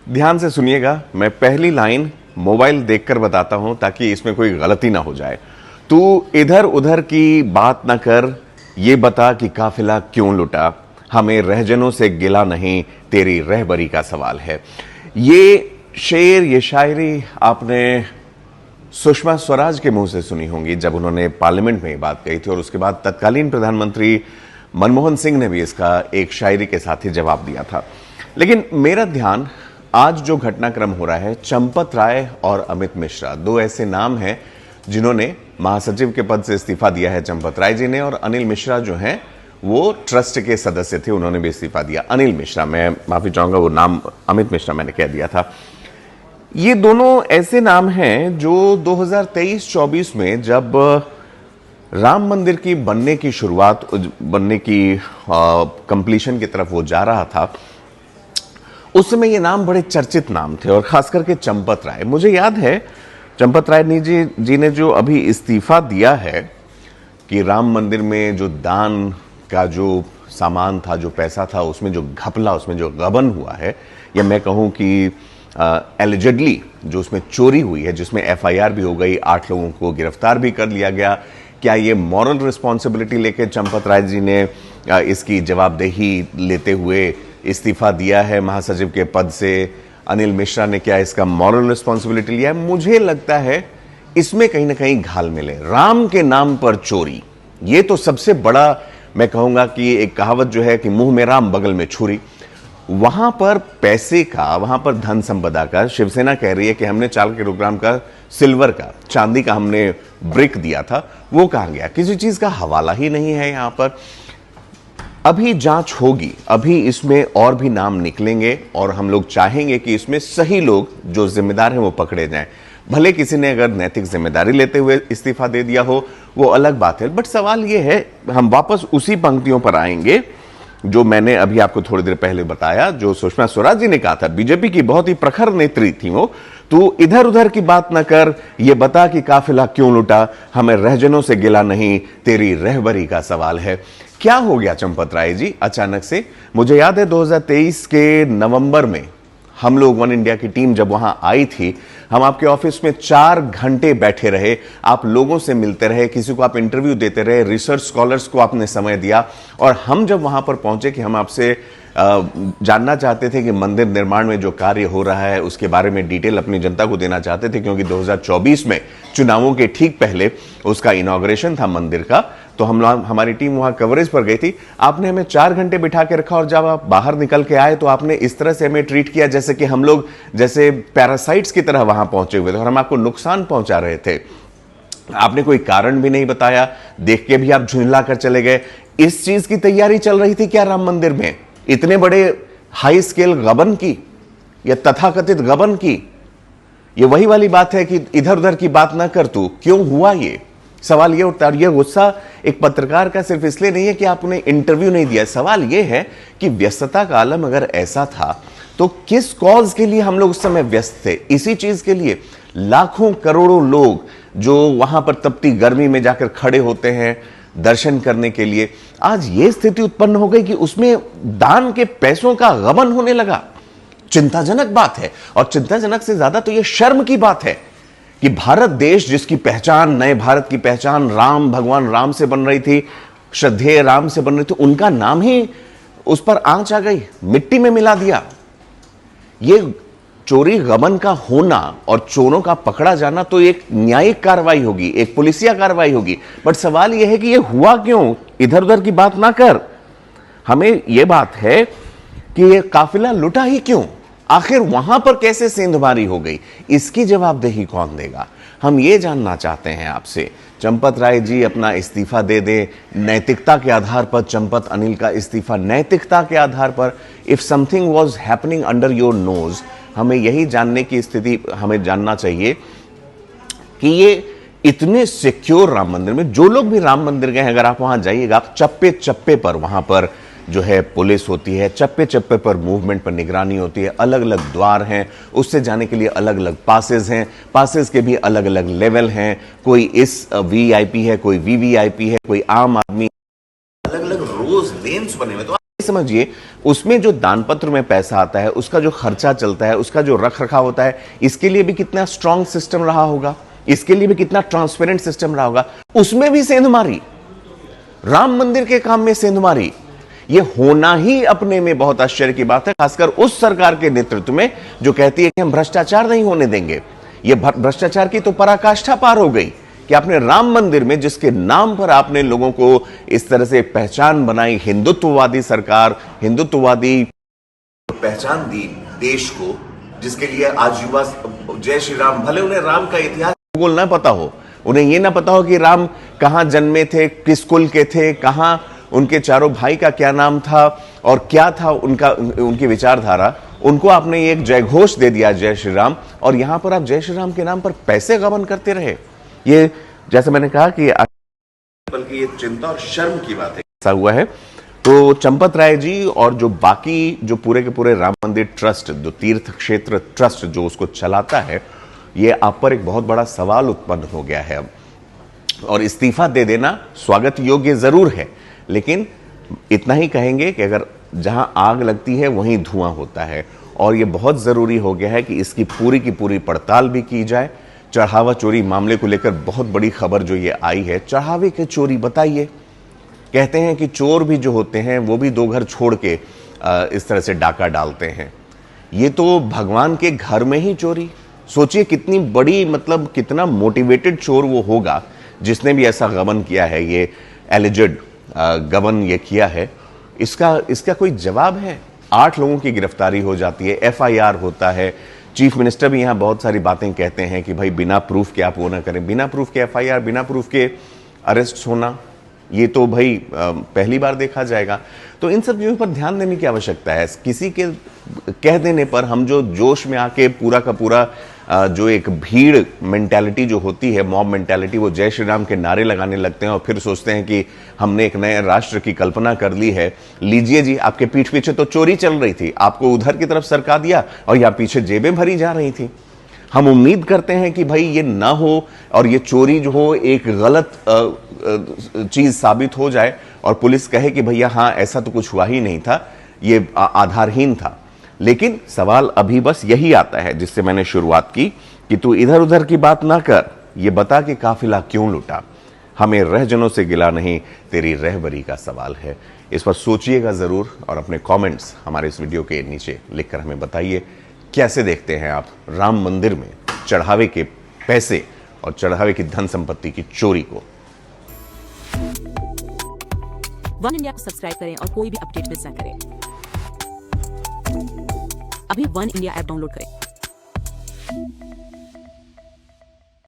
ध्यान से सुनिएगा, मैं पहली लाइन मोबाइल देखकर बताता हूं ताकि इसमें कोई गलती ना हो जाए। तू इधर उधर की बात ना कर, ये बता कि काफिला क्यों लुटा, हमें रहजनों से गिला नहीं, तेरी रहबरी का सवाल है। ये शेर, ये शायरी आपने सुषमा स्वराज के मुंह से सुनी होंगी जब उन्होंने पार्लियामेंट में ये बात कही थी, और उसके बाद तत्कालीन प्रधानमंत्री मनमोहन सिंह ने भी इसका एक शायरी के साथ ही जवाब दिया था। लेकिन मेरा ध्यान आज जो घटनाक्रम हो रहा है, चंपत राय और अमित मिश्रा, दो ऐसे नाम हैं जिन्होंने महासचिव के पद से इस्तीफा दिया है। चंपत राय जी ने, और अनिल मिश्रा जो हैं वो ट्रस्ट के सदस्य थे, उन्होंने भी इस्तीफा दिया। अनिल मिश्रा, मैं माफी चाहूंगा, वो नाम अमित मिश्रा मैंने कह दिया था। ये दोनों ऐसे नाम हैं जो 2023-24 में जब राम मंदिर की बनने की शुरुआत, बनने की कंप्लीशन की तरफ वो जा रहा था, उस समय ये नाम बड़े चर्चित नाम थे, और खास करके चंपत राय। मुझे याद है चंपत राय जी ने जो अभी इस्तीफा दिया है कि राम मंदिर में जो दान का जो सामान था, जो पैसा था, उसमें जो घपला, उसमें जो गबन हुआ है, या मैं कहूं कि एलिजेडली जो उसमें चोरी हुई है, जिसमें एफआईआर भी हो गई, 8 लोगों को गिरफ्तार भी कर लिया गया, क्या ये मॉरल रिस्पॉन्सिबिलिटी लेके चंपत राय जी ने इसकी जवाबदेही लेते हुए इस्तीफा दिया है महासचिव के पद से? अनिल मिश्रा ने क्या इसका मॉरल रिस्पॉन्सिबिलिटी लिया है? मुझे लगता है इसमें कहीं ना कहीं घाल मिले। राम के नाम पर चोरी, ये तो सबसे बड़ा, मैं कहूंगा कि एक कहावत जो है कि मुंह में राम बगल में छुरी, वहां पर पैसे का, वहां पर धन संपदा का, शिवसेना कह रही है कि हमने 4 किलोग्राम का सिल्वर का, चांदी का हमने ब्रिक दिया था, वो कहां गया? किसी चीज का हवाला ही नहीं है यहां पर। अभी जांच होगी, अभी इसमें और भी नाम निकलेंगे, और हम लोग चाहेंगे कि इसमें सही लोग जो जिम्मेदार हैं वो पकड़े जाएं। भले किसी ने अगर नैतिक जिम्मेदारी लेते हुए इस्तीफा दे दिया हो, वो अलग बात है, बट सवाल ये है, हम वापस उसी पंक्तियों पर आएंगे जो मैंने अभी आपको थोड़ी देर पहले बताया, जो सुषमा स्वराज जी ने कहा था। बीजेपी की बहुत ही प्रखर नेत्री थी वो। तू इधर उधर की बात न कर, ये बता कि काफिला क्यों लुटा, हमें रहजनों से गिला नहीं, तेरी रहबरी का सवाल है। क्या हो गया चंपत राय जी अचानक से? मुझे याद है 2023 के नवंबर में हम लोग वन इंडिया की टीम जब वहां आई थी, हम आपके ऑफिस में 4 घंटे बैठे रहे, आप लोगों से मिलते रहे, किसी को आप इंटरव्यू देते रहे, रिसर्च स्कॉलर्स को आपने समय दिया, और हम जब वहां पर पहुंचे कि हम आपसे जानना चाहते थे कि मंदिर निर्माण में जो कार्य हो रहा है उसके बारे में डिटेल अपनी जनता को देना चाहते थे, क्योंकि 2024 में चुनावों के ठीक पहले उसका इनॉग्रेशन था मंदिर का, तो हमारी टीम वहां कवरेज पर गई थी। आपने हमें 4 घंटे बिठा के रखा, और जब आप बाहर निकल के आए तो आपने इस तरह से हमें ट्रीट किया जैसे कि हम लोग जैसे पैरासाइट्स की तरह वहां पहुंचे हुए थे, और हम आपको नुकसान पहुंचा रहे थे। आपने कोई कारण भी नहीं बताया, देख के भी आप झुंझला कर चले गए। इस चीज की तैयारी चल रही थी क्या राम मंदिर में? इतने बड़े हाई स्केल गबन की, या तथाकथित गबन की? ये वही वाली बात है कि इधर उधर की बात ना कर, तू क्यों हुआ? ये सवाल ये उठता है। और ये गुस्सा एक पत्रकार का सिर्फ इसलिए नहीं है कि आपने इंटरव्यू नहीं दिया, सवाल ये है कि व्यस्तता का आलम अगर ऐसा था तो किस कॉज के लिए हम लोग उस समय व्यस्त थे? इसी चीज के लिए लाखों करोड़ों लोग जो वहां पर तपती गर्मी में जाकर खड़े होते हैं दर्शन करने के लिए, आज ये स्थिति उत्पन्न हो गई कि उसमें दान के पैसों का गबन होने लगा। चिंताजनक बात है, और चिंताजनक से ज्यादा तो यह शर्म की बात है कि भारत देश, जिसकी पहचान, नए भारत की पहचान राम, भगवान राम से बन रही थी, श्रद्धेय राम से बन रही थी, उनका नाम ही उस पर आंच आ गई, मिट्टी में मिला दिया। ये चोरी गबन का होना और चोरों का पकड़ा जाना तो एक न्यायिक कार्रवाई होगी, एक पुलिसिया कार्रवाई होगी, बट सवाल यह है कि यह हुआ क्यों? इधर उधर की बात ना कर, हमें यह बात है कि यह काफिला लुटा ही क्यों? आखिर वहां पर कैसे सेंधमारी हो गई? इसकी जवाबदेही कौन देगा? हम ये जानना चाहते हैं आपसे। चंपत राय जी अपना इस्तीफा दे दे नैतिकता के आधार पर, चंपत अनिल का इस्तीफा नैतिकता के आधार पर। If something was happening under your nose, हमें यही जानने की स्थिति, हमें जानना चाहिए कि ये इतने सिक्योर राम मंदिर में, जो लोग भी राम मंदिर गए हैं, अगर आप वहां जाइएगा, आप चप्पे चप्पे पर वहां पर जो है पुलिस होती है, चप्पे चप्पे पर मूवमेंट पर निगरानी होती है, अलग अलग द्वार हैं, उससे जाने के लिए अलग अलग पासेस हैं, पासेस के भी अलग अलग लेवल हैं, कोई इस वीआईपी है, कोई वीवीआईपी है, कोई आम आदमी, अलग अलग रोज लेन्स बने हुए। तो समझिए उसमें जो दानपत्र में पैसा आता है, उसका जो खर्चा चलता है, उसका जो रख रखाव होता है, इसके लिए भी कितना स्ट्रांग सिस्टम रहा होगा, इसके लिए भी कितना ट्रांसपेरेंट सिस्टम रहा होगा। उसमें भी सेंधमारी, राम मंदिर के काम में सेंधमारी, यह होना ही अपने में बहुत आश्चर्य की बात है, खासकर उस सरकार के नेतृत्व में जो कहती है कि हम भ्रष्टाचार नहीं होने देंगे। यह भ्रष्टाचार की तो पराकाष्ठा पार हो गई कि आपने राम मंदिर में, जिसके नाम पर आपने लोगों को इस तरह से पहचान बनाई, हिंदुत्ववादी सरकार, हिंदुत्ववादी पहचान दी देश को, जिसके लिए आज युवा जय श्री राम, भले उन्हें राम का इतिहास भूगोल ना पता हो, उन्हें यह ना पता हो कि राम कहां जन्मे थे, किस कुल के थे, कहां उनके चारों भाई का क्या नाम था और क्या था उनकी विचारधारा, उनको आपने एक जय घोष दे दिया जय श्री राम, और यहां पर आप जय श्री राम के नाम पर पैसे गबन करते रहे। ये जैसे मैंने कहा कि बल्कि ये चिंता और शर्म की बात है, ऐसा हुआ है। तो चंपत राय जी और जो बाकी जो पूरे के पूरे राम मंदिर ट्रस्ट, जो तीर्थ क्षेत्र ट्रस्ट जो उसको चलाता है, ये आप पर एक बहुत बड़ा सवाल उत्पन्न हो गया है अब। और इस्तीफा दे देना स्वागत योग्य जरूर है, लेकिन इतना ही कहेंगे कि अगर जहां आग लगती है वहीं धुआं होता है, और यह बहुत जरूरी हो गया है कि इसकी पूरी की पूरी पड़ताल भी की जाए। चढ़ावा चोरी मामले को लेकर बहुत बड़ी खबर जो ये आई है, चढ़ावे की चोरी, बताइए, कहते हैं कि चोर भी जो होते हैं वो भी दो घर छोड़ के इस तरह से डाका डालते हैं। ये तो भगवान के घर में ही चोरी, सोचिए कितनी बड़ी, मतलब कितना मोटिवेटेड चोर वो होगा जिसने भी ऐसा गबन किया है, ये एलिजेड गबन ये किया है। इसका कोई जवाब है? 8 लोगों की गिरफ्तारी हो जाती है, FIR होता है, चीफ मिनिस्टर भी यहां बहुत सारी बातें कहते हैं कि भाई बिना प्रूफ के आप वो ना करें, बिना प्रूफ के FIR, बिना प्रूफ के अरेस्ट होना, ये तो भाई पहली बार देखा जाएगा। तो इन सब चीज़ों पर ध्यान देने की आवश्यकता है। किसी के कह देने पर हम जो जोश में आके पूरा का पूरा जो एक भीड़ मेंटालिटी जो होती है, मॉब मेंटालिटी, वो जय श्री राम के नारे लगाने लगते हैं और फिर सोचते हैं कि हमने एक नए राष्ट्र की कल्पना कर ली है। लीजिए जी, आपके पीठ पीछे तो चोरी चल रही थी, आपको उधर की तरफ सरका दिया और यहाँ पीछे जेबें भरी जा रही थी। हम उम्मीद करते हैं कि भाई ये ना हो और ये चोरी जो हो एक गलत चीज साबित हो जाए और पुलिस कहे कि भैया हाँ ऐसा तो कुछ हुआ ही नहीं था, ये आधारहीन था। लेकिन सवाल अभी बस यही आता है जिससे मैंने शुरुआत की कि तू इधर उधर की बात ना कर, ये बता कि काफिला क्यों लुटा। हमें रहजनों से गिला नहीं, तेरी रहबरी का सवाल है। इस पर सोचिएगा जरूर और अपने कमेंट्स हमारे इस वीडियो के नीचे लिखकर हमें बताइए, कैसे देखते हैं आप राम मंदिर में चढ़ावे के पैसे और चढ़ावे की धन संपत्ति की चोरी को। वन इंडिया को सब्सक्राइब करें और कोई भी अपडेट मिस ना करें। अभी वन इंडिया ऐप डाउनलोड करें।